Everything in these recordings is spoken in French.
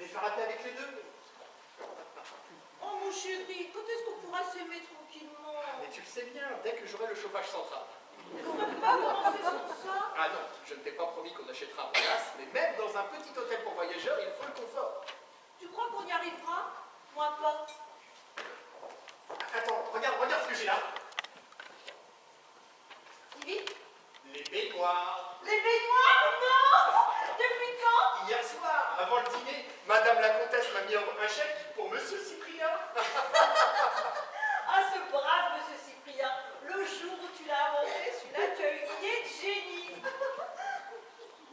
faire la paix avec les deux. Oh mon chéri, quand est-ce qu'on pourra s'aimer tranquillement? Mais tu le sais bien, dès que j'aurai le chauffage central. On ne va pas commencer sans ça. Ah non, je ne t'ai pas promis qu'on achètera un palace, mais même dans un petit hôtel pour voyageurs, il faut le confort. Tu crois qu'on y arrivera? Moi pas. Attends, regarde ce que j'ai là. Dis vite. Les baignoires. Les baignoires? Non. Depuis quand? Hier soir, avant le dîner, Madame la Comtesse m'a mis un chèque pour Monsieur Cyprien. Ah, ce brave monsieur Cyprien. Le jour où tu l'as inventé, celui-là, tu as eu une idée de génie.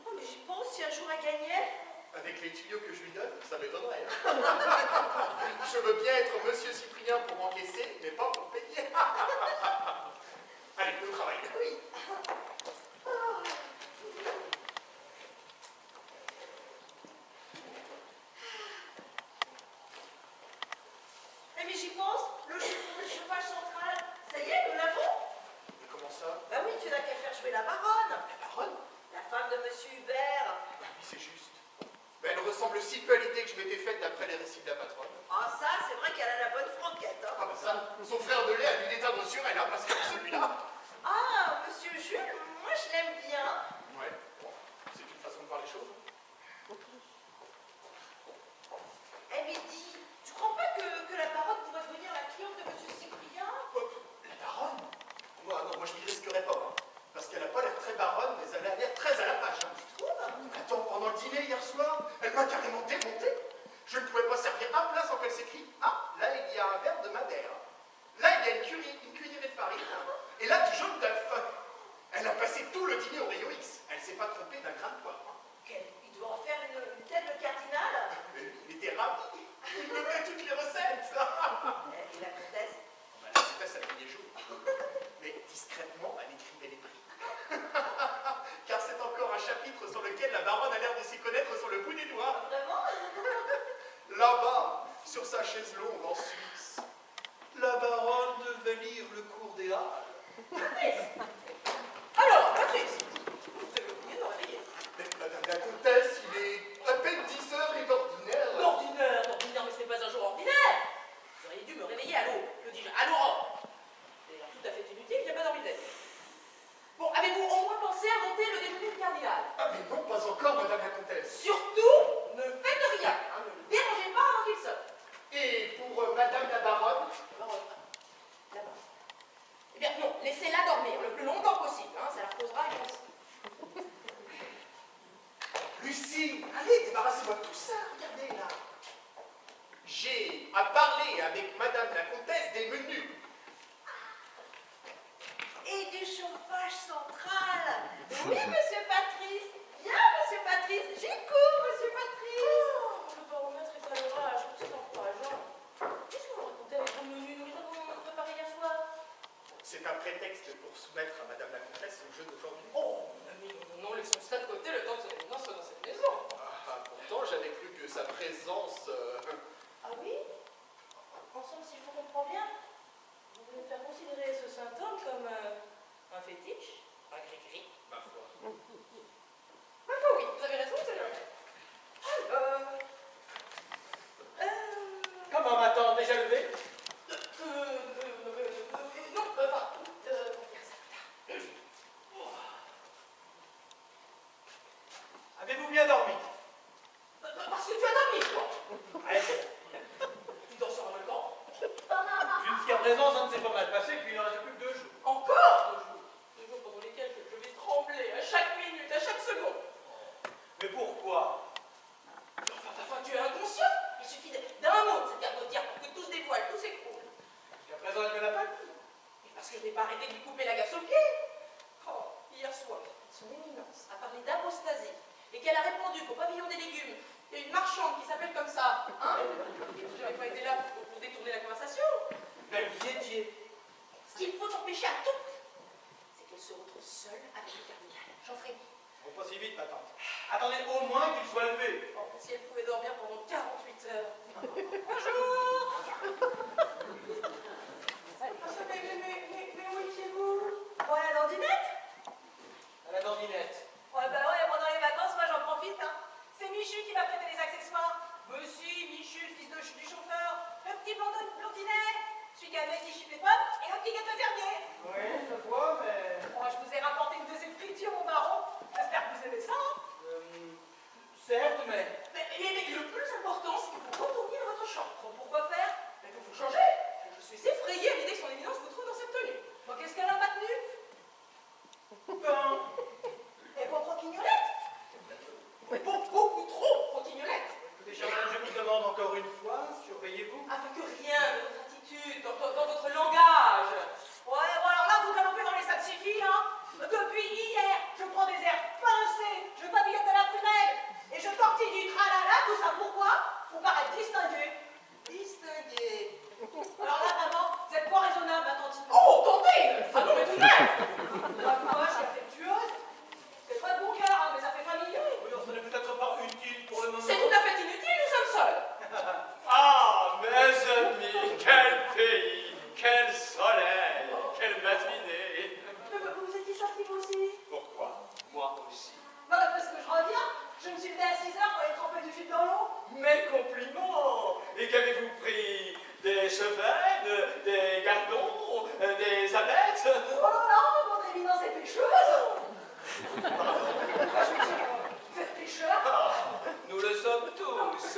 Oh, mais j'y pense, si un jour elle gagnait. Avec les tuyaux que je lui donne, ça m'étonnerait. Je veux bien être Monsieur Cyprien pour encaisser, mais pas pour payer. Allez, au travail. Oui. Mais j'y pense, le chauffage central, ça y est, nous l'avons. Mais comment ça? Bah oui, tu n'as qu'à faire jouer la baronne. La baronne? La femme de monsieur Hubert. Ah oui, c'est juste. Mais elle ressemble si peu à l'idée que je m'étais faite d'après les récits de la patronne. Ah ça, c'est vrai qu'elle a la bonne franquette. Hein. Ah bah ça, son frère de lait a dû l'éteindre sur elle, hein, parce que celui-là... Ah, monsieur Jules, moi je l'aime bien. Ouais, bon, c'est une façon de voir les choses. Eh mais dis, tu crois pas que la baronne pourrait devenir la cliente de monsieur Cyprien? La baronne? Moi je m'y risquerais pas, hein, parce qu'elle a pas l'air très baronne, mais elle a l'air très à la page. Hein. Tu trouves? Attends, pendant le dîner hier soir, elle m'a carrément démonté. Je ne pouvais pas servir un plat sans qu'elle s'écrie « Ah, là il y a un verre de madère. Là il y a une cuillerée de farine. Et là du jaune d'œuf. » Elle a passé tout le dîner au rayon X. Elle s'est pas trompée d'un grain de poivre. Il doit en faire une telle de cardinal. Il était ravi. Il me met toutes les recettes. Et la comtesse? La comtesse, elle a pris des jours. Mais discrètement, elle écrivait les prix. Car c'est encore un chapitre sur lequel la baronne a l'air de s'y connaître sur le bout des doigts. Vraiment? Là-bas, sur sa chaise longue en Suisse, la baronne devait lire le cours des Halles. Patrice! Alors, Patrice, vous avez oublié de me réveiller. Mais madame la comtesse, il est à peine 10 heures et d'ordinaire. D'ordinaire, mais ce n'est pas un jour ordinaire. Vous auriez dû me réveiller à l'aube, que dis-je, à l'aurore. D'ailleurs, tout à fait inutile, il n'y a pas dormi de la nuit. Bon, avez-vous au moins pensé à monter le déjeuner du cardinal? Ah mais non, pas encore, madame la comtesse. Surtout, ne faites rien, hein, ne le dérangez pas avant qu'il sonne. Et pour madame la baronne? Là-bas. Eh bien, non, laissez-la dormir le plus longtemps possible, hein, ça la reposera une aussi. Lucie, allez, débarrassez-moi de tout ça, regardez là. J'ai à parler avec madame la comtesse des menus. Et du chauffage central. Oui, monsieur Patrice. Bien, monsieur Patrice. J'y cours, monsieur Patrice. Oh, le baromètre est à l'orage. C'est encourageant. Qu'est-ce que vous racontez avec vos menus? Nous les avons préparés hier soir. C'est un prétexte pour soumettre à madame la comtesse son jeu d'aujourd'hui. Oh, mon ami, non, laissons ça de côté le temps que son éminence soit dans cette maison. Pourtant, j'avais cru que sa présence... Ah oui? Ensemble, si je vous comprends bien, vous voulez me faire considérer ce symptôme comme un fétiche? Un gris-gris? Ma foi. Ma foi, oui, vous avez raison, c'est vrai. Comment, ma tante, déjà levée? Non, on va faire ça plus tard. Avez-vous bien dormi? Parce que tu as dormi, toi. Allez, Tu dors sur un volcan. jusqu'à présent, ça ne s'est pas mal passé, puis il n'en reste plus que 2 jours. Encore 2 jours. 2 jours pendant lesquels je vais trembler à chaque minute, à chaque seconde. Mais pourquoi? Enfin, tu es inconscient. Il suffit d'un mot de cette gargotière pour que tout se dévoile, tout s'écroule. Jusqu'à présent, elle ne l'a pas dit. Et parce que je n'ai pas arrêté de lui couper la gaffe au pied. Oh, hier soir, son éminence a parlé d'apostasie et qu'elle a répondu qu'au pavillon des légumes, il y a une marchande qui s'appelle comme ça. Hein? Je n'avais pas été là pour détourner la conversation. Mais vous y étiez. Ce qu'il faut prêter des accessoires. Monsieur, Michu, le fils du chauffeur, le petit blondinet, celui qui avait des chips et pommes, et le petit gâteau fermier. Oui, je vois, mais... Oh, je vous ai rapporté une de ces fritures, mon baron. J'espère que vous aimez ça. Certes, mais... Mais le plus important, c'est que vous retourniez à votre chambre. Pourquoi faire? Mais que vous changez. Je suis effrayée à l'idée que son éminence vous trouve dans cette tenue. Bon, qu'est-ce qu'elle a maintenu? Ben... Et vos croquignolettes? Beaucoup trop croquignolettes. Écoutez, chère madame, je vous demande encore une fois, surveillez-vous. Afin que rien de votre attitude, dans votre langage. Ouais, bon, alors là, vous galopez dans les salsifis, hein. Depuis hier, je prends des airs pincés, je babillonne de la prunelle, et je tortille du tralala, tout ça pourquoi? Pour paraître distingué. Distingué. Alors là, vraiment, vous êtes pas raisonnable, ma tantine. Oh, tantine! Ah non, mais tout de même! Moi, je suis affectueuse. C'est pas de bon cœur, hein, mais ça fait familier. Oui, ce n'est peut-être pas utile pour le moment. C'est tout à fait inutile, nous sommes seuls. Ah, mes amis, quel pays, quel soleil, quelle matinée. Vous étiez sortis vous aussi? Pourquoi? Moi aussi. Non, mais parce que je reviens, je me suis levée à 6 heures pour aller tremper du fil dans l'eau. Mes compliments. Et qu'avez-vous pris? Des cheveux, des gardons, des abeilles? Oh là là, votre éminence est pêcheuse. Vous êtes pêcheur? Ah, nous le sommes tous.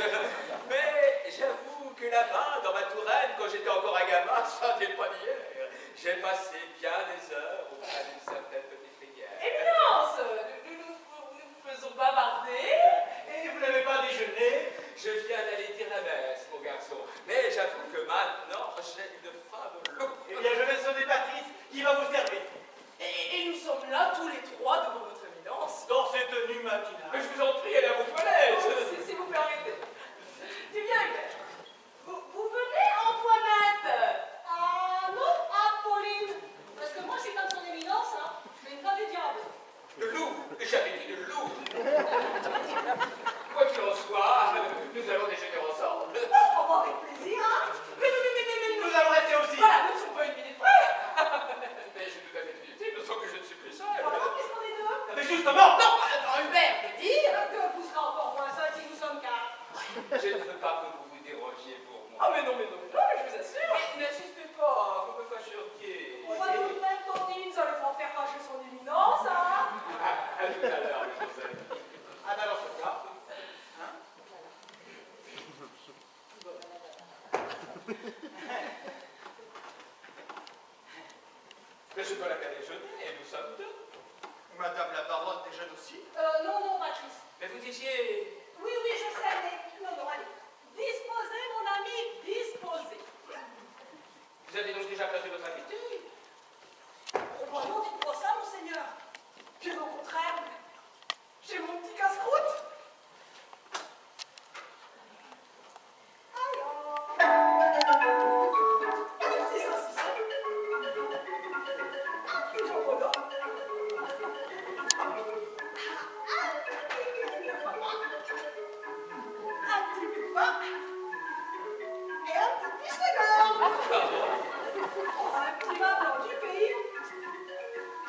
Mais j'avoue que là-bas, dans ma touraine, quand j'étais encore un gamin, ça n'est pas d'hier. J'ai passé bien des heures auprès d'une certaine petite rivière. Éminence, nous faisons bavarder. Et vous n'avez pas déjeuné? Je viens d'aller dire la messe, mon garçon. Mais j'avoue que maintenant, j'ai une faim de loup. Eh bien, je vais sonner Patrice, qui va vous servir. Et nous sommes là tous les trois devant votre éminence. Dans ces tenues matinales. Mais je vous en prie, allez à vos toilettes. Si vous permettez. Tu viens, Hubert. Vous venez, Antoinette? Ah non, Apolline. Parce que moi, je suis comme son éminence, hein. Je suis une femme du diable. Le loup, j'avais dit le loup. Quoi qu'il en soit, nous allons déjeuner ensemble. Oh, avec plaisir, hein. Mais Nous allons rester aussi. voilà, nous ne sommes pas une minute près. Mais c'est tout à fait inutile, je sens que je ne suis plus seul. Voilà, qu'est-ce qu'on est deux? Mais justement. Non, attends, Hubert, je vais dire que vous serez encore moins seul si nous sommes quatre. Je ne veux pas que vous vous dérangiez pour moi. Ah, mais non, je vous assure. Mais n'insistez pas, vous me fâcheriez. On va tout de même, Tantine, ça le fera faire fâcher son éminence, hein. À tout à l'heure, mes chers amis. Ah, ben alors, c'est ça. Hein? Mais je dois la faire déjeuner et nous sommes deux. Madame la baronne déjeune aussi? Non, Patrice. Mais vous disiez... Oui, je sais, mais non, allez. Disposez, mon ami, disposez. Vous avez donc déjà placé votre habitude? Vraiment, dites-moi ça, monseigneur. Bien au contraire, j'ai mon petit casse-croûte. C'est ça, c'est ça. Toujours voilà. Un petit peu de pain et un petit fiche de gorge. Un petit vin blanc du pays.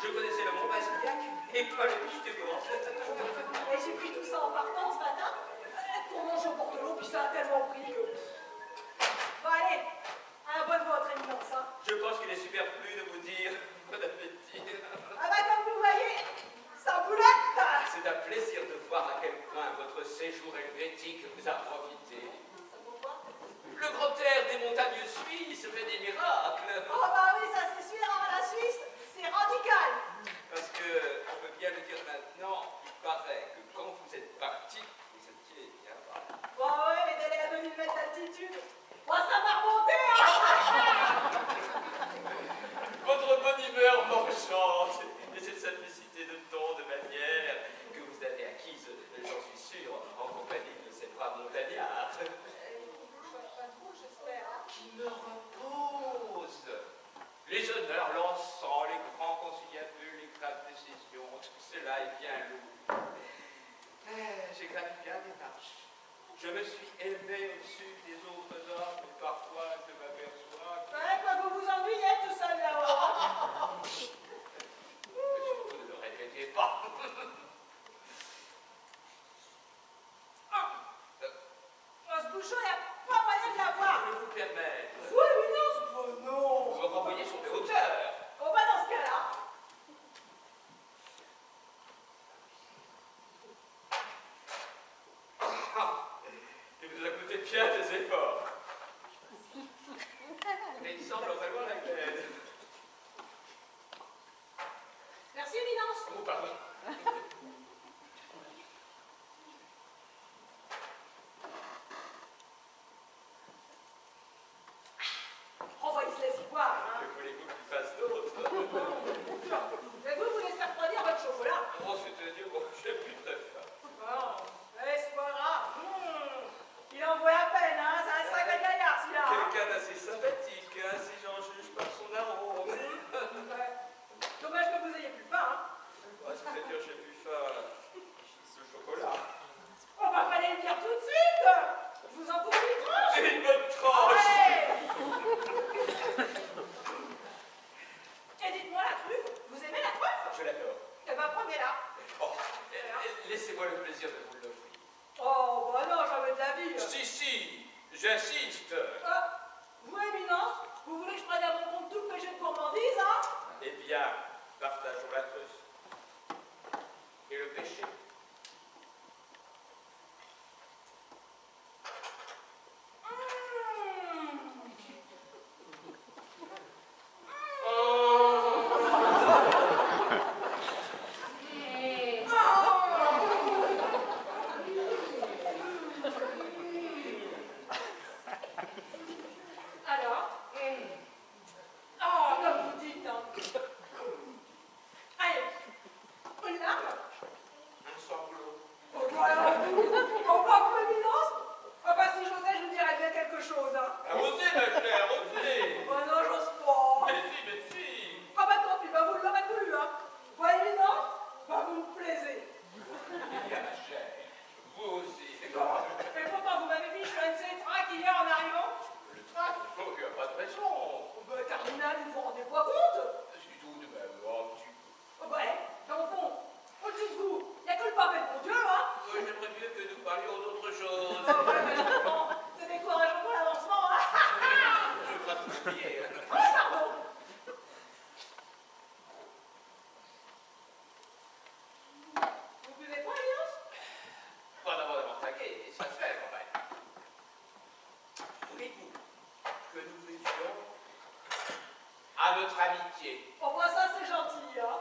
Je connaissais le Mont Basiliac et pas le biche de gorge. Et j'ai pris tout ça en partant ce matin pour manger au bord de l'eau, puis ça a tellement pris que... Bon allez, un bon votre éminence, hein. Je pense qu'il est superflu de vous dire bon appétit. Ah bah comme vous voyez, ça boulette. C'est un plaisir de voir à quel point votre séjour helvétique vous a profité. Le grand air des montagnes suisses fait des miracles. Oh bah oui, ça c'est sûr, hein, la Suisse, c'est radical. Parce que, on peut bien le dire maintenant, il paraît que quand vous êtes parti, vous étiez bien bas. Bon ouais, mais d'aller à 2000 mètres d'altitude, moi ça m'a remonté, hein. Votre bonne humeur m'enchante et cette simplicité de ton, de manière que vous avez acquise, j'en suis sûr, en compagnie de ces braves montagnards. Qui me repose. Les honneurs, l'encens, les grands conciliabules, les graves décisions, tout cela est bien lourd. J'ai gravi bien des marches. Je me suis élevé au-dessus des autres hommes, et parfois je m'aperçois que... Ouais, quoi, vous vous ennuyez tout seul là-haut. Mais surtout ne le répétez pas. voir. Je vais vous permettre. Vous, Éminence? Oh non. Vous me renvoyez sur des hauteurs. Oh, bah dans ce cas-là. Il vous a coûté bien des efforts. Mais il semble en valoir la peine. Merci, Éminence. Oh, pardon. On va y se laisser voir, hein. Que voulez-vous qu'il fasse d'autre? Et vous voulez se faire refroidir votre chocolat? Oh, c'est-à-dire, bon, j'ai plus très faim. Bon, c'est pas grave. Il en voit à peine, hein. C'est un sacré gaillard, celui-là. Hein. Quelqu'un d'assez sympathique, hein, si j'en juge par son arôme. Ouais. Dommage que vous ayez plus faim, hein. Oh, c'est-à-dire, j'ai plus faim. Le chocolat. On va pas le dire tout de suite. Je vous en coupe une tranche. Une bonne tranche. Ouais. Et dites-moi, la truffe, vous aimez la truffe? Je l'adore. Eh ben, prenez-la. Oh, laissez-moi le plaisir de vous l'offrir. Oh, bah non, jamais de la vie. Si, j'insiste. Vous, Éminence, vous voulez que je prenne à mon compte tout le péché de gourmandise, hein? Eh bien, partageons la truffe. Et le péché. Alors? Comme vous dites, hein. Allez, une larme? Un sanglot. Oh, voilà. Oh, pas vous, Éminence? Ah, bah, si j'osais, je vous dirais bien quelque chose, hein. Ah, osez, ma chère, osez. Oh, non, j'ose pas. Mais si. Ah, bah, tant pis, bah, vous l'aurez voulu, hein. Ouais, Éminence? Bah, vous me plaisez. Bien, ma chère, vous aussi. Et pourtant, vous m'avez dit, je suis un de ces tracs hier en arrivant. Le trac, oh, il n'y a pas de raison. Oh, bah, Cardinal, vous vous rendez pas compte? C'est tout de même, un petit peu. Oh, bah, dans le fond, au-dessus de vous, il n'y a que le pape et le bon Dieu, hein. J'aimerais mieux que nous parlions d'autre chose. Oh, ouais, mais justement, c'est décourageant pour l'avancement, hein. Je crois que vous oubliez. Oh, pardon. Vous buvez pas, Éminence? Pas d'avoir taqué, ça se fait quand même. Voulez-vous que nous buvions à notre amitié? Oh, bah, ça, c'est gentil, hein.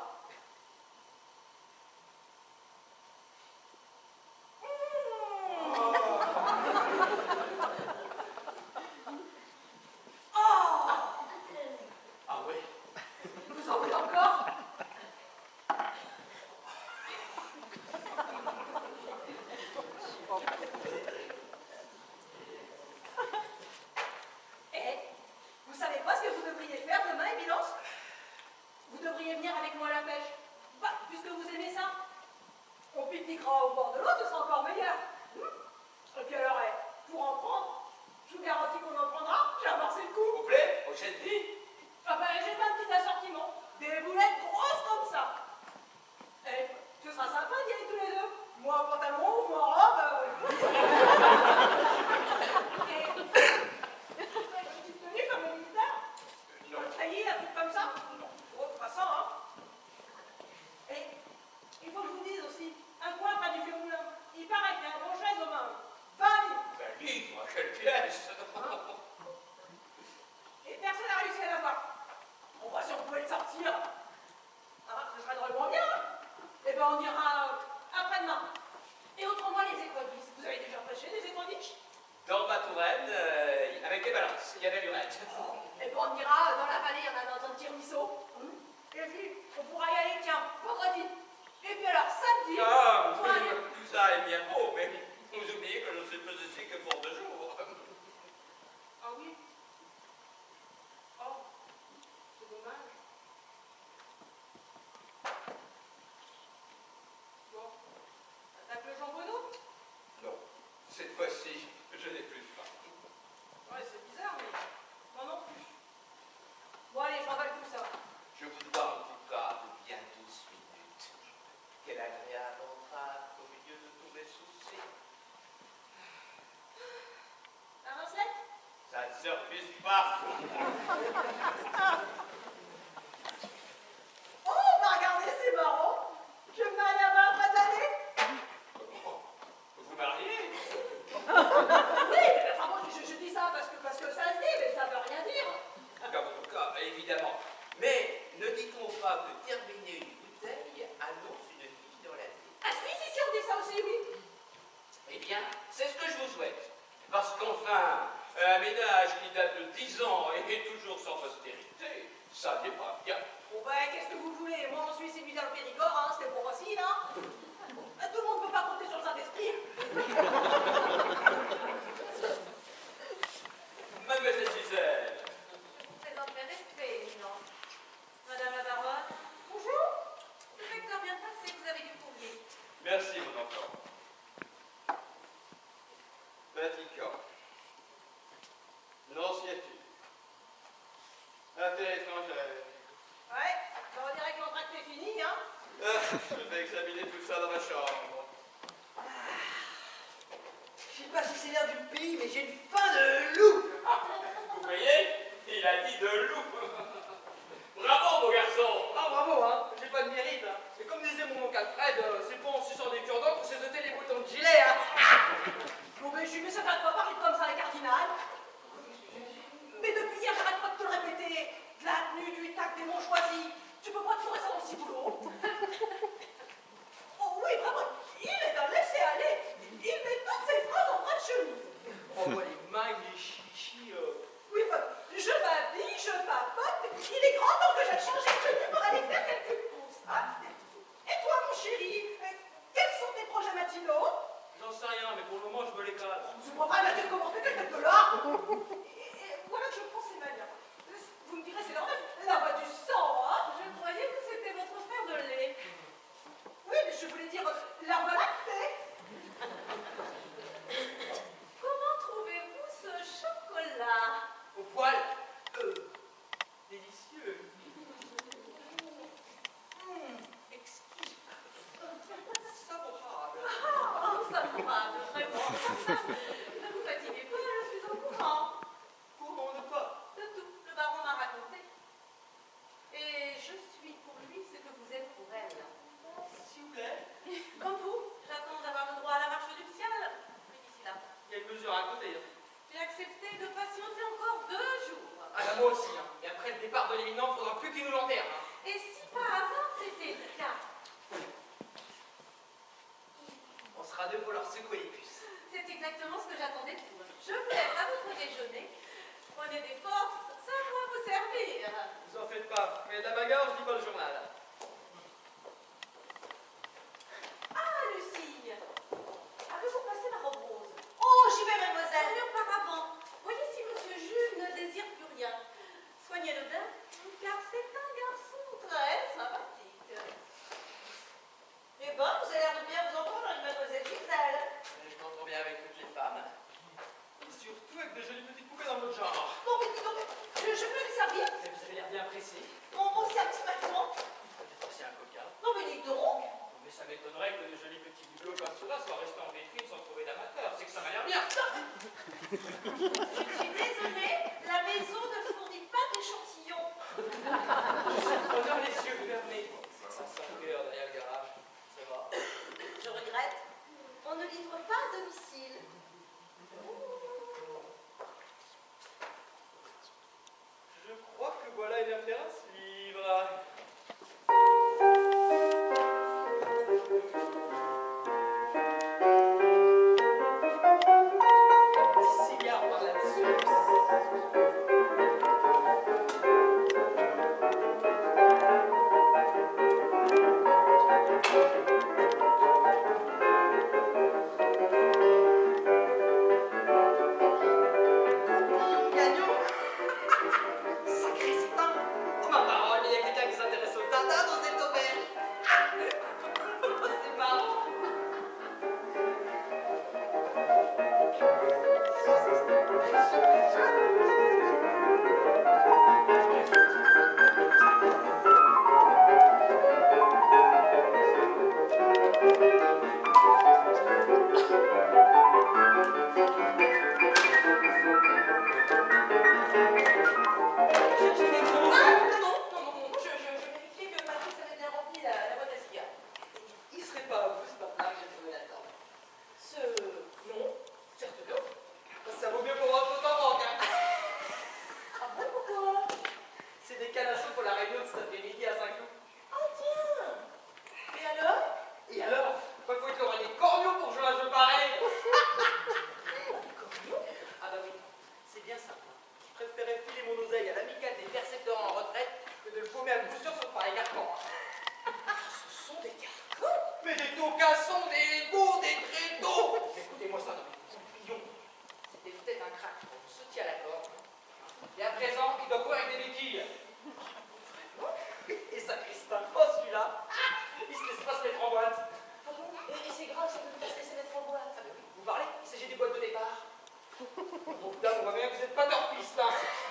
Ah oui? Vous en voulez encore? Eh, vous savez pas ce que vous devriez faire demain, Éminence? Vous devriez venir avec moi à la pêche. Bah, puisque vous aimez ça. On pique-niquera au bord de l'eau, ce sera encore meilleur. Et puis alors, pour en prendre, je vous garantis qu'on en prendra. J'ai amorcé le coup. Vous plaît? Prochaine vie? Ah bah, j'ai fait un petit assortiment. Des boulettes grosses comme ça. Et ce sera sympa d'y aller tous les deux. Moi en pantalon, moi en robe. Et une petite tenue comme le militaire. Non. Un taillis, un truc comme ça. Oh, de toute façon, hein. Et il faut que je vous dise aussi, un coin près du vieux moulin. Il paraît qu'il y a un gros chaise aux mains. 20 livres. Ben livre, quelle pièce! Et personne n'a réussi à l'avoir. On voit si on pouvait le sortir. Ah, ce serait drôlement bien. Eh ben, on ira après-demain. Et autrement, les écrevisses. Vous avez déjà pêché des écrevisses? Dans ma touraine, avec des balances, il y avait l'urette. Eh ben, on ira dans la vallée, on a dans un petit ruisseau. Et puis, on pourra y aller, tiens, vendredi. Et puis alors, samedi, Ah, on pourra aller... tout ça est bien beau, mais vous oubliez que je ne suis pas ici que pour 2 jours. Ah oui? Oh, c'est dommage. Bon, attaque le jambonneau? Non, cette fois-ci, je n'ai plus faim. Ouais, c'est bizarre, mais moi non plus. Bon, allez, j'emballe tout ça. Je vous dois en tout cas de bien 12 minutes. Quel agréable entrave au milieu de tous mes soucis. La recette? Ça surpuce pas. Oh, bah regardez, c'est marrant. Je me marie à ma fin d'année. Vous mariez? Oui, mais enfin bon, je dis ça parce que ça se dit, mais ça veut rien dire. Évidemment. Mais ne dit-on pas que terminer une bouteille annonce une vie dans la vie? Ah si, on dit ça aussi, oui. Eh bien, c'est ce que je vous souhaite. Parce qu'enfin, un ménage qui date de 10 ans et toujours sans postérité, ça n'est pas bien. Bon ben, qu'est-ce que vous voulez? Moi, en Suisse et lui dans le Périgord, hein, c'était pour facile, hein. Tout le monde ne peut pas compter sur le Saint-Esprit. Mademoiselle Gisèle. Je vous présente mes respects, Éminence. Madame la baronne. Bonjour. Le vecteur vient de passer, vous avez du courrier. Merci, mon enfant. Vatican. Nonciétude. Affaires étrangères. Ouais, ben, on dirait que l'entracte est fini, hein. Je vais examiner tout ça dans ma chambre. Je sais pas si c'est l'air du pays, mais j'ai une faim de loup. Vous voyez, il a dit de loup. Bravo, mon garçon. Ah bravo, hein, j'ai pas de mérite, hein. Mais comme disait mon oncle Alfred, c'est pas en suçant des cure-dents qu'on sait jeter les boutons de gilet, hein. Bon ben, je suis mais ça va pas parler comme ça, les cardinals. Mais depuis hier, j'arrête pas de te le répéter. De la tenue, du tac, des mots choisis. Tu peux pas te fourrer ça dans le ciboulot. Oh oui, vraiment, il est un laisser-aller. Il met toutes ses phrases en bras de chemise. Oh, moi, les mains, les chichis, Oui, enfin, je m'habille, je papote. Il est grand temps que j'aille changer de tenue pour aller faire quelques courses. Hein. Et toi, mon chéri, quels sont tes projets matinaux? j'en sais rien, mais pour le moment, je me l'éclate. C'est pas vrai, mais quel commentaire que là. Et voilà que je pense c'est malin. Vous me direz, c'est la voix du sang, hein. Je croyais que c'était votre frère de lait. Oui, mais je voulais dire la voie lactée. Comment trouvez-vous ce chocolat? Au poil, délicieux. Exquis. Savourable. Oh, savourable, vraiment. Ne vous fatiguez pas, je suis au courant. Courant de quoi? De tout, le baron m'a raconté. Et je suis pour lui ce que vous êtes pour elle. S'il vous plaît. Comme vous, j'attends d'avoir le droit à la marche nuptiale. Mais d'ici là, Il y a une mesure à côté. Hein. j'ai accepté de patienter encore 2 jours. Ah bah moi aussi, hein. Et après le départ de l'éminent, faudra plus qu'il nous l'enterre. Hein. Et si par hasard c'était le cas? On sera deux pour leur secouer les puces. C'est exactement ce que j'attendais de vous. Je vous laisse à votre déjeuner. Prenez des forces, ça va vous servir. Vous en faites pas. Mais de la bagarre, je lis pas le journal. Ah, Lucie, avez-vous passé ma robe rose? Oh, j'y vais, mademoiselle. Mais auparavant, voyez si monsieur Jules ne désire plus rien. Soignez-le bien, car c'est un garçon très sympathique. Eh ben, vous avez l'air de bien vous entendre avec mademoiselle Gisèle. Je m'entends bien avec toutes les femmes. Et surtout avec de jolies petites poupées dans votre genre. Bon, mais dis donc, je peux lui servir Mais vous avez l'air bien pressé. mon service maintenant. Peut-être aussi un coca. Non, mais dis donc. Mais ça m'étonnerait que de jolis petits bibelots comme cela soient restés en vitrine sans trouver d'amateur. C'est que ça m'a l'air bien. Je suis désolée, la maison ne fournit pas d'échantillons. Je suis preneur les yeux fermés. Ça sent le cœur derrière le garage. Ça va. Je regrette, on ne livre pas à domicile. Je crois que voilà une affaire à suivre. Petit cigare par là-dessus. Bon, putain, on voit bien que vous n'êtes pas torpiste, hein.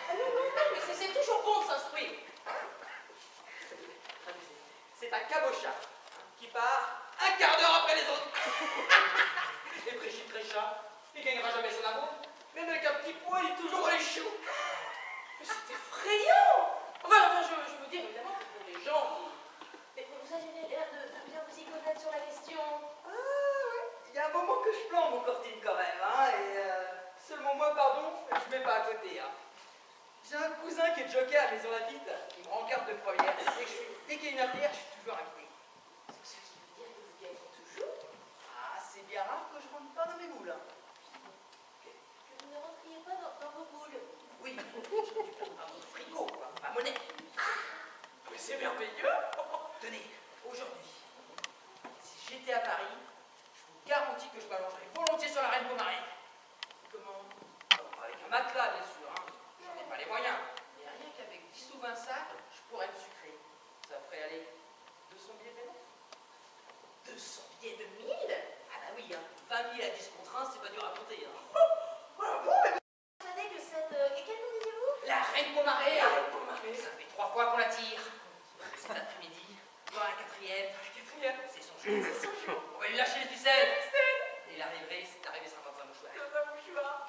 Ah non, non, non, mais c'est toujours bon de s'instruire. C'est un cabochard qui part un quart d'heure après les autres. Et Préchat, il gagnera jamais son amour. Même avec un petit poids, il est toujours les choux. Mais c'est effrayant. Enfin, je veux dire, évidemment, pour les gens. Mais vous avez l'air de bien vous y connaître sur la question. Ah ouais, il y a un moment que je plante mon Cortine quand même, hein. Et seulement moi, pardon, je mets pas à côté, hein. J'ai un cousin qui est jockey à Maison Lafitte, qui me rend carte de première. Dès qu'il y a une affaire, je suis toujours invité. Ce qui veut dire que vous gagnez toujours. Ah, c'est bien rare que je rentre pas dans mes boules, hein. Que vous ne rentriez pas dans vos boules. Oui, à mon frigo, quoi, ma monnaie. Mais c'est merveilleux. Tenez, aujourd'hui, si j'étais à Paris, je vous garantis que je m'allongerais volontiers sur la Reine Pomarée. Comment? Avec un matelas, bien sûr, hein. J'en ai pas les moyens. Mais rien qu'avec 10 ou 20 sacs, je pourrais me sucrer. Ça ferait aller 200 billets de 200 billets de 1000? Ah bah oui, hein. 20 000 à 10 contre 1, c'est pas dur à compter, hein. Vous savez que cette... Quelle vous disiez-vous? La Reine Pomarée, La Reine Pomarée. ça fait 3 fois qu'on la tire. Cet après-midi, dans la quatrième. C'est son jeu. C'est son jeu. On va lui lâcher les ficelles. Et il arriverait 55 mouchoirs.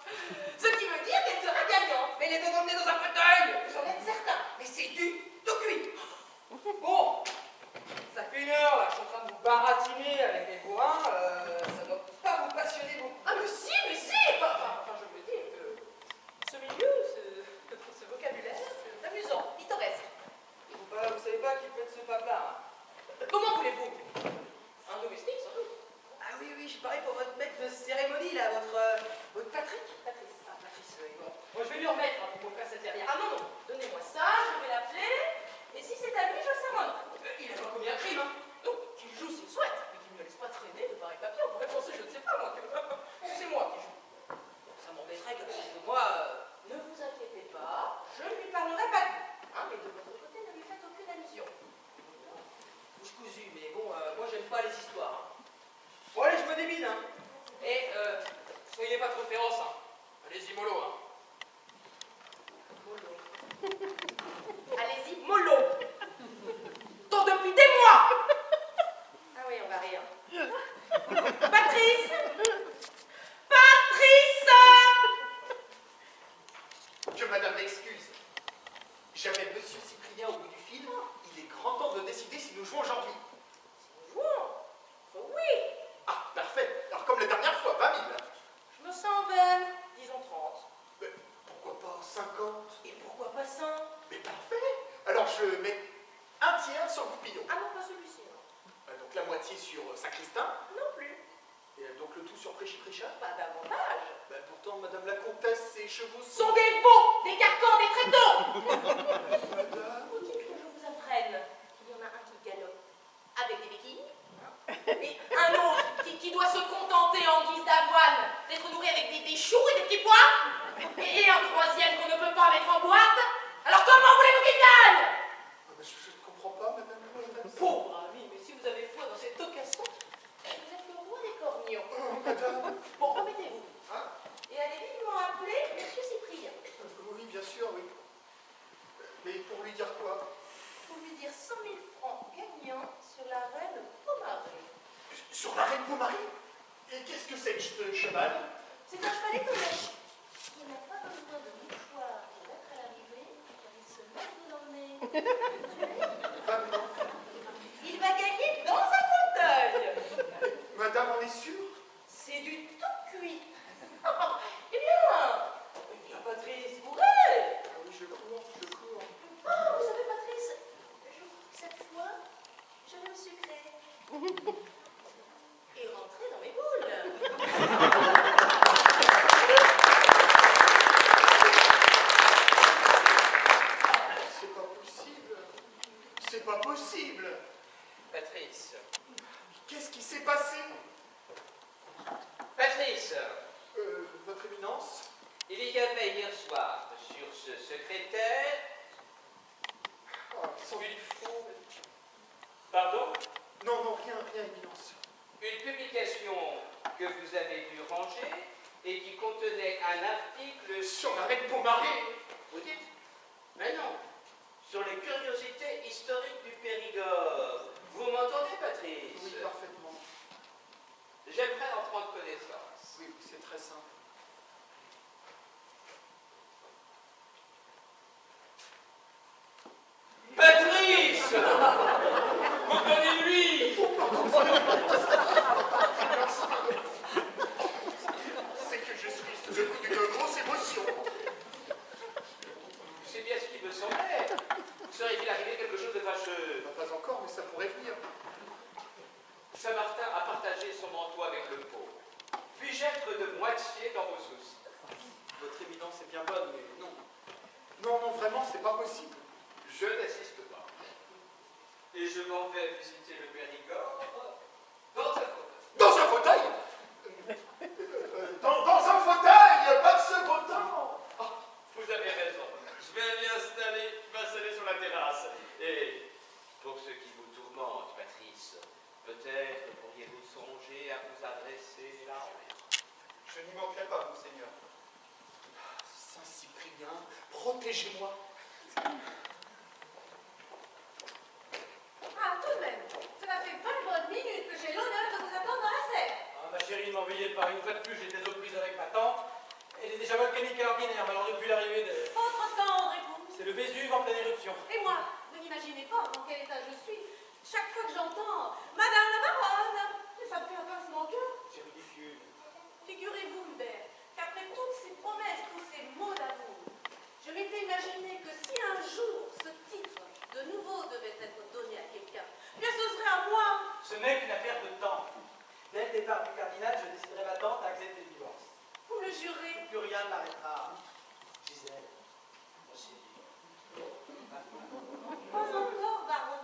Ce qui veut dire qu'elle sera gagnante. Mais il est emmené dans un fauteuil. J'en ai certain. Mais c'est du tout cuit. Bon, ça fait 1 heure, là, je suis en train de vous baratiner avec les bourrins. Ça doit pas vous passionner beaucoup. Ah mais si, mais si. Enfin, je veux dire que ce milieu, ce vocabulaire, c'est amusant, pittoresque. Vous savez pas qui peut être ce papa, hein? Comment voulez-vous? Un domestique, sans doute. Ah oui, oui, je parie pour votre maître de cérémonie, là, votre Patrick. Patrice. Ah, Patrice, oui, bon. Bon, je vais lui remettre hein, pour m'offrir cette verrière. Ah non, non, donnez-moi ça, je vais l'appeler. Et si c'est à lui, je le sermonnerai. Il a pas commis un crime, hein? Donc, qu'il joue s'il souhaite, mais qu'il ne me laisse pas traîner de pareil papier. On pourrait penser, je ne sais pas moi, que c'est moi qui joue. Ça m'embêterait qu'à côté de moi... Ne vous inquiétez pas, je ne lui parlerai pas de vous. Hein, mais de votre côté, ne lui faites aucune allusion. Bouche cousue, mais bon, moi j'aime pas les histoires, hein. Bon, allez, je me débine, hein. Et, soyez pas trop féroce, hein. Allez-y, mollo, hein. Mollo. Allez-y, mollo. Tant depuis des mois. Ah oui, on va rire. Patrice. Patrice. Que madame m'excuse. J'avais monsieur Cyprien au bout du fil. Il est grand temps de décider si nous jouons aujourd'hui. Jouons. Oui. Ah, parfait. Alors comme la dernière fois, 20 000. Je me sens vaine. Disons 30. Mais pourquoi pas 50? Et pourquoi pas 100? Mais parfait. Alors je mets un tiers sur Goupillon. Ah non, pas celui-ci, non. Donc la moitié sur Saint-Christin. Non plus. Et donc le tout sur Préchy-Préchat. Pas davantage. Ben, pourtant, madame la comtesse, ses chevaux Sont des veaux, des carcans, des traitons. Madame. Faut-il que je vous apprenne qu'il y en a un qui galope avec des béquilles, hein, et un autre qui doit se contenter en guise d'avoine d'être nourri avec des choux et des petits pois, et un troisième qu'on ne peut pas mettre en boîte. Alors comment voulez-vous qu'il gagne? Je ne comprends pas, madame la comtesse. Pauvre ami, mais si vous avez foi dans cette occasion, vous êtes le roi des cornions. Oh, madame. Bon, remettez-vous. Hein? Et allez vivement appeler monsieur Cyprien. Oui, bien sûr, oui. Mais pour lui dire quoi? Pour lui dire 100 000 francs gagnants sur la reine Pomarée. Sur la reine Pomarée? Et qu'est-ce que c'est que ce cheval? C'est un cheval étonnant. Il n'a pas besoin de mouchoir pour être à l'arrivée, car il se met dans le nez. Maintenant. Il va gagner dans un fauteuil. Madame, on est sûr? C'est du tout cuit. Eh bien, Patrice, vous rêvez. Ah oui, je cours, je cours. Oh, vous savez, Patrice, cette fois, je vais me sucrer. Et rentrer dans mes boules. C'est pas possible. C'est pas possible. Patrice. Qu'est-ce qui s'est passé? Patrice, Votre éminence? il y avait hier soir sur ce secrétaire... Oh, sans il faut. Pardon? Non, non, rien, rien, éminence. Une publication que vous avez dû ranger et qui contenait un article Sur la reine Beaumarais. Vous dites? Mais non. Sur les curiosités historiques du Périgord. Vous m'entendez, Patrice? Oui, parfaitement. J'aimerais en prendre connaissance. Oui, c'est très simple. Patrice! Comprenez-lui! C'est que je suis sous le coup d'une grosse émotion. C'est bien ce qui me semblait. Serait-il arrivé quelque chose de fâcheux? Pas encore, mais ça pourrait venir. Saint-Martin a partagé son manteau avec le pauvre. Puis-je être de moitié dans vos soucis? Votre évidence est bien bonne, mais non. Non, non, vraiment, c'est pas possible. Je n'assiste pas. Et je m'en vais visiter le Périgord dans un fauteuil. Dans un fauteuil dans un fauteuil, pas de second temps. Ah, vous avez raison. Je vais m'installer sur la terrasse. Et pour ce qui vous tourmente, Patrice, peut-être pourriez-vous songer à vous adresser là. Je n'y manquerai pas, monseigneur. Saint-Cyprien, protégez-moi. Ah, tout de même, cela fait 20 bonnes minutes que j'ai l'honneur de vous attendre dans la serre. Ah, ma chérie, ne m'envoyez pas. Une fois de plus, j'ai des eaux prises avec ma tante. Elle est déjà volcanique et ordinaire, mais alors depuis l'arrivée de... Votre temps, André-Vous. C'est le Vésuve en pleine éruption. Et moi, vous n'imaginez pas dans quel état je suis. Chaque fois que j'entends Madame la Baronne, ça me fait un pincement au cœur. C'est ridicule. Figurez-vous, Hubert, qu'après toutes ces promesses, tous ces mots d'amour, je m'étais imaginé que si un jour ce titre de nouveau devait être donné à quelqu'un, bien ce serait à moi. Ce n'est qu'une affaire de temps. Dès le départ du cardinal, je déciderai ma tante à accepter le divorce. Vous me le jurez. Plus rien ne l'arrêtera. Gisèle, ma chérie. Pas encore, baron.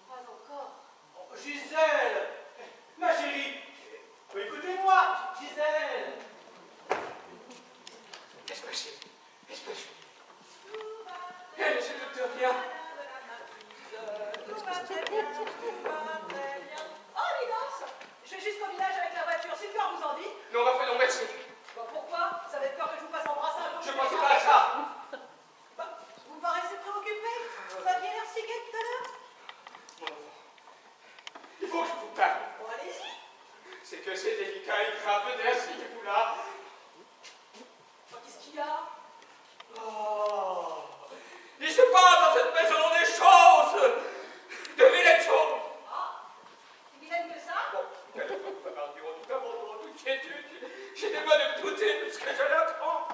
Pas encore. Oh, Gisèle, ma chérie. Écoutez-moi, Gisèle. Qu'est-ce que c'est? Qu'est-ce que c'est? Eh, je ne te rien. Oh, Minos, je vais jusqu'au village avec la voiture. Si le cœur vous en dit. Non, ma foi, non, merci. Bah, pourquoi? Vous avez peur que je vous fasse embrasser un jour? Je pensais pas à ça. Bah, vous me paraissez préoccupé. Vous aviez l'air si gai tout à l'heure. Mon enfant, il faut que je vous parle. Bon, allez-y. C'est que c'est délicat et grave d'inscrivez-vous là. Oh, qu'est-ce qu'il y a? Oh, il se passe dans cette maison des choses, de vilaines choses. Ah, c'est vilaine que ça? Bon, elle ne peut pas dire tout abandon, toute quiétude. J'étais loin de me douter de ce que j'allais apprendre.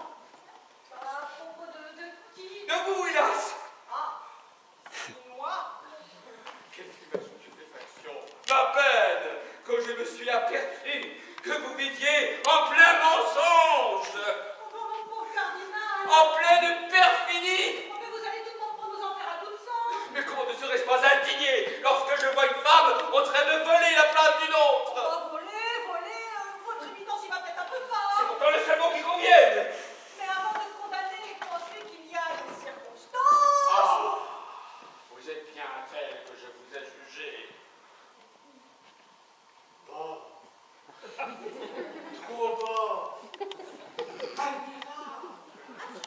À propos de qui? De vous, hélas. Ah, c'est moi. Quelle fut ma stupéfaction, ma peine, quand je me suis aperçu que vous viviez en plein mensonge, Oh, mon pauvre cardinal. en pleine perfidie. Oh, mais vous allez tout le monde pour nous en faire à toute sauce. Mais comment ne serais-je pas indigné lorsque je vois une femme en train de voler la place d'une autre? Oh, voler, votre évidence, il va peut-être un peu C'est fort. pourtant le seul mot qui convienne. Mais avant de condamner, pensez qu'il y a des circonstances. Ah, vous êtes bien tel que je vous ai jugé. Bon. Trop bas. Admirable.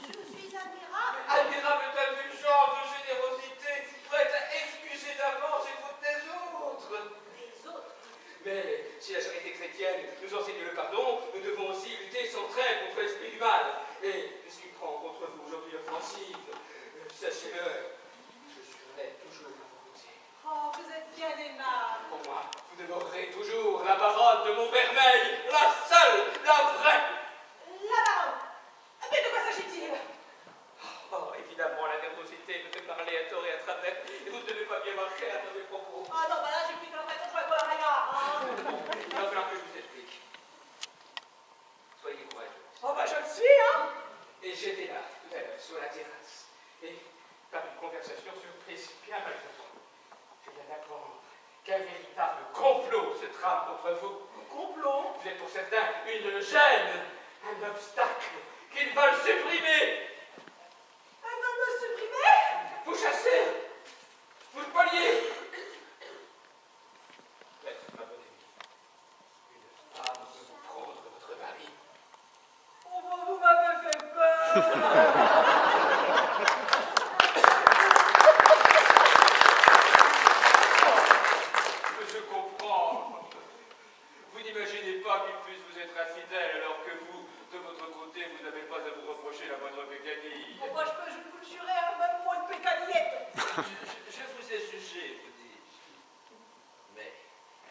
Je suis admirable. Admirable indulgence de générosité, prête à excuser d'avance les fautes des autres. Les autres. Mais si la charité chrétienne nous enseigne le pardon, nous devons aussi lutter sans trêve contre l'esprit du mal. Et puisqu'il prend contre vous aujourd'hui l'offensive, sachez-le, je serai toujours à vos côtés. Oh, vous êtes bien aimable. Pour moi, vous demeurerez toujours la baronne de Montfermeil, la seule, la vraie. La baronne. Mais de quoi s'agit-il? Oh, évidemment, la nervosité me fait parler à tort et à travers, et vous ne devez pas bien marcher à mes propos. Ah non, bah là, j'ai plus l'impression de jouer à quoi la bagarre. Il va falloir que je vous explique. Soyez courageux. Oh, bah je le suis, hein. Et j'étais là, tout à l'heure, sur la terrasse. Et par une conversation surprise bien malheureuse, je viens d'apprendre qu'un véritable complot se trame contre vous. Un complot? Vous êtes pour certains une gêne, un obstacle qu'ils veulent supprimer. Elle va me supprimer? Vous chassez, vous spoliez. Ma bonne amie, une femme peut vous prendre votre mari. Oh, bah, vous m'avez Je comprends. Vous n'imaginez pas qu'il puisse vous être infidèle alors que vous, de votre côté, vous n'avez pas à vous reprocher la moindre pécanille. Bon, moi, je peux vous le jurer, hein, même moi, une pécanillette. Je vous ai jugé, vous dis-je. Mais,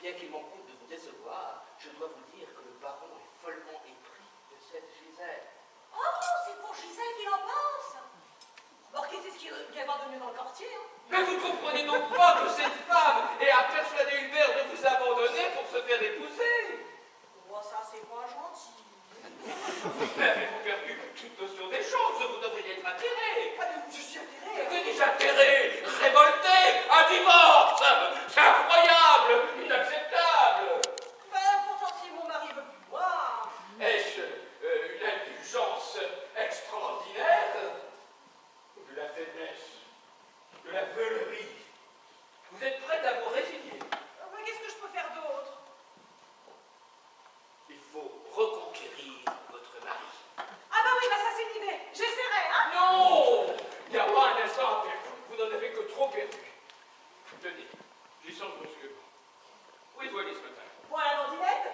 bien qu'il m'en coûte de vous décevoir, je dois vous dire que le baron est follement épris de cette Gisèle. Oh, c'est pour Gisèle qu'il en pense. Alors, qu'est-ce qu'il va y avoir de mieux dans le quartier, hein? Mais vous ne comprenez donc pas que cette femme a persuadé Hubert de vous abandonner pour se faire épouser. Oh, ça, c'est pas gentil. Mais avez-vous perdu toute notion des choses? Vous devriez être attiré. Ah, mais je suis atterré. Que dis-je atterré? Révolté? Un divorce? C'est incroyable! Inacceptable! Ben, pourtant, si mon mari veut plus voir. Est-ce une indulgence extraordinaire? Ou de la faiblesse? De la veulerie? Vous êtes prête à vous résigner? Mais qu'est-ce que je peux faire d'autre? Il faut reconquérir votre mari. Ah bah oui, bah ça, c'est une idée. J'essaierai, hein? Non! Il n'y a pas un instant à perdre. Vous n'en avez que trop perdu. Tenez, j'y sens brusquement. Où êtes-vous allé ce matin? Bon, à la dandinette.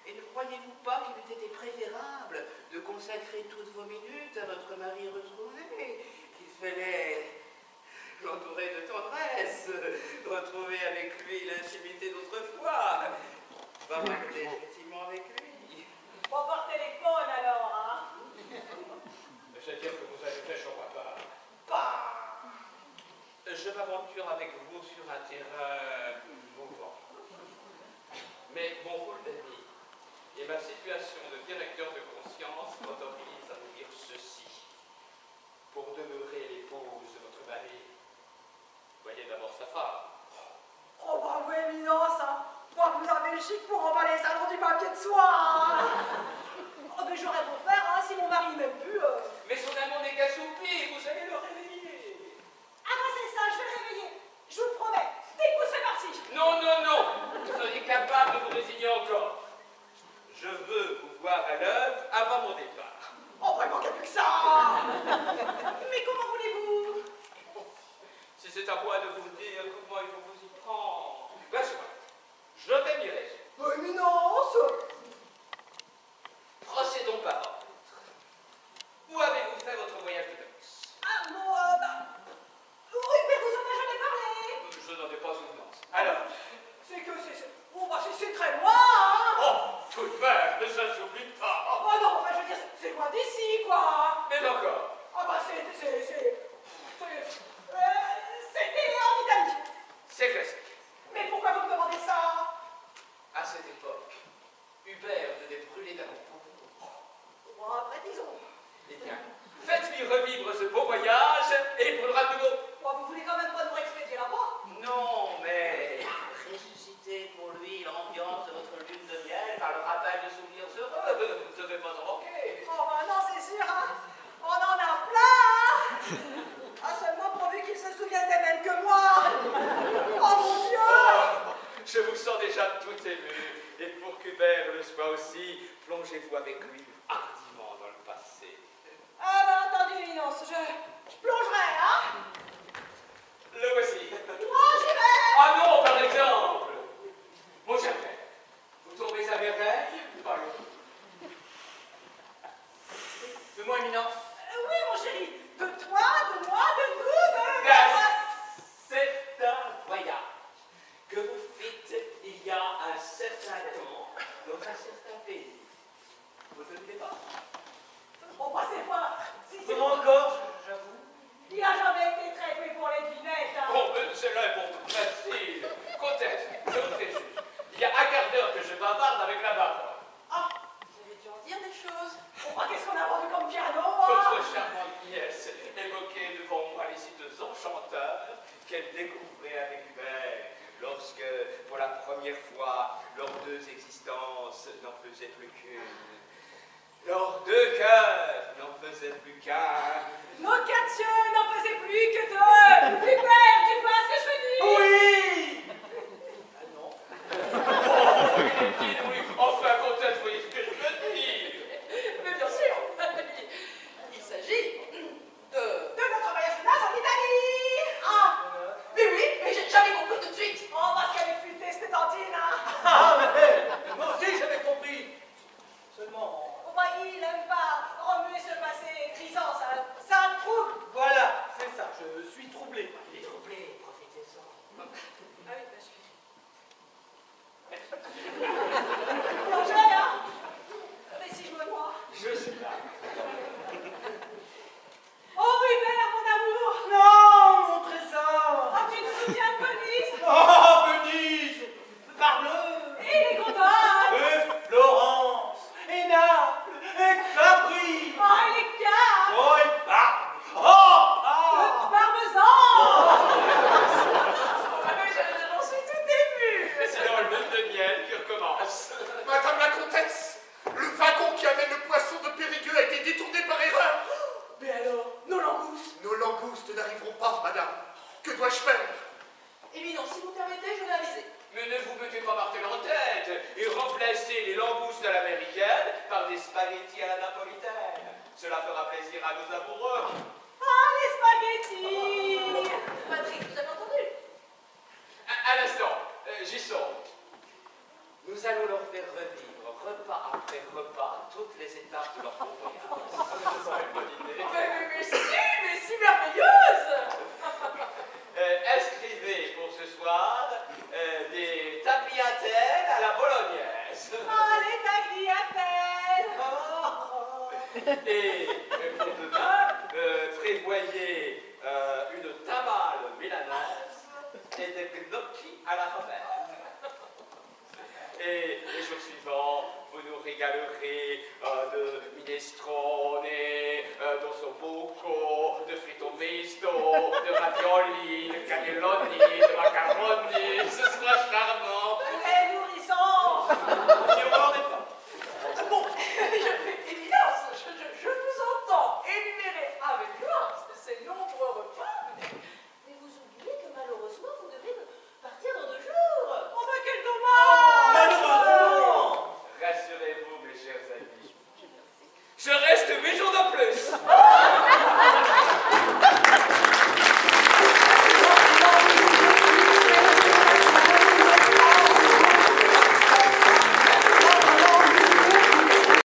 Et ne croyez-vous pas qu'il eût été préférable de consacrer toutes vos minutes à votre mari retrouvé? Qu'il fallait l'entourer de tendresse, retrouver avec lui l'intimité d'autrefois, parler effectivement avec lui. Bon, par téléphone, alors, hein? C'est-à-dire que vous avez fait son papa. Bah, je m'aventure avec vous sur un terrain mouvant. Mais mon rôle d'ami et ma situation de directeur de conscience m'autorisent à vous dire ceci. Pour demeurer l'épouse de votre mari, voyez d'abord sa femme. Oh, bah oui, éminence, hein? Moi, vous avez le chic pour emballer ça dans du papier de soie, hein? Oh, mais j'aurais beau faire, hein, si mon mari m'aime plus. Mais son amour n'est qu'assoupi, vous allez le réveiller. Ah, bah c'est ça, je vais le réveiller. Je vous le promets. Dès que c'est parti. Non, non, non, vous seriez capable de vous résigner encore. Je veux vous voir à l'œuvre avant mon départ. Oh, bah il manquait plus que ça. Mais comment voulez-vous? Si c'est à moi de vous dire comment il faut vous y prendre. Ben, soit, je vais m'y résoudre. Éminence. Procédons par ordre. Où avez-vous fait votre voyage de noces? Ah, bon, bah... Oui, mais vous en avez jamais parlé. Je n'en ai pas souvenance. Alors, C'est que c'est... Oh, bah c'est très loin, hein. oh, tout de même, ça ne s'oublie pas. Oh, bah non, enfin, je veux dire, c'est loin d'ici, quoi. Mais encore, Ah, bah c'était en Italie. c'est classique. Mais pourquoi vous me demandez ça? À cette époque, Hubert devait brûler d'amour pour vous. Bon, après, disons. Eh bien, faites-lui revivre ce beau voyage et il brûlera de nouveau. Bon, vous voulez quand même pas nous expédier là-bas? Non, mais ressusciter pour lui l'ambiance de votre lune de miel par le rappel de souvenirs heureux, Je ne vais pas en manquer. Oh, bah non, c'est sûr, hein. On en a plein, hein. Ah, seulement pourvu qu'il se souvienne des mêmes que moi. Oh, mon Dieu. Oh, je vous sens déjà tout ému. Et pour qu'Hubert le soit aussi, plongez-vous avec lui hardiment dans le passé. Ah, bah attendez, Éminence, je plongerai, hein. Le voici. Oh, j'y vais. Ah non, par exemple. Mon cher père, vous tombez à merveille? Allons. De moi, éminence. Oui, mon chéri. De toi, de moi, de nous, de... C'est un voyage que vous fîtes il y a un certain temps dans un certain pays. Vous ne le savez pas? Bon, bah c'est pas... Comment encore, j'avoue? Il a jamais été très doué pour les devinettes, hein. Oh, mais celle-là est beaucoup plus facile. Comtesse, je vous fais juste. Il y a un quart d'heure que je bavarde avec la baronne. Ah, Vous avez dû en dire des choses. bon, bah qu'est-ce qu'on a vendu comme piano, hein. Votre charmante nièce évoquait devant moi les sites enchanteurs qu'elle découvrait avec Hubert lorsque, pour la première fois, leurs deux existences n'en faisaient plus qu'une. Leurs deux cœurs n'en faisaient plus qu'un. Nos quatre yeux n'en faisaient plus que deux. Hubert, tu vois ce que je veux dire? Oui! Ah non. Oui, enfin, comtesse, vous voyez ce que je veux dire. Mais bien sûr. bah, il aime pas remuer ce passé grisant, ça me trouble. Voilà, c'est ça, je suis troublé. Il est troublé, profitez-en. Ah oui, bah, plongez, hein. Mais si je me noie. Je suis là. Oh, Hubert, mon amour. Non, mon trésor. Ah, tu te souviens de Venise? Oh, Venise, Parbleu, Et les gondoles. et Florence, et Naples, et Capri. Ah, et les cartes. Oh, et Parme. Oh, Le Parme. parmesan. J'en suis tout ému. C'est dans le monde de miel qui recommence. Madame la comtesse, le wagon qui amène le poisson de Périgueux a été détourné par erreur. Mais alors, nos langoustes? Nos langoustes n'arriveront pas, madame. Que dois-je faire? Eh bien non, si vous permettez, je vais aviser. Mais ne vous mettez pas martel en tête et remplacez les langoustes à l'américaine par des spaghettis à la napolitaine. Cela fera plaisir à nos amoureux. Ah, les spaghettis. Patrick, vous avez entendu? Un instant, j'y sors. Nous allons leur faire revivre, repas après repas, toutes les étapes de leur bon voyage. Ce serait une bonne idée. Mais si merveilleuse. Inscrivez pour ce soir des tagliatelles à la bolognaise. Ah, les tagliatelles. Et pour demain, prévoyez une tamale milanaise et des gnocchis à la romaine. Et les jours suivants, vous nous régalerez de minestrone, d'ossobuco, de fritto misto, de ravioli, de cannelloni, de macaroni. Ce sera charmant. Eh, nourrissant.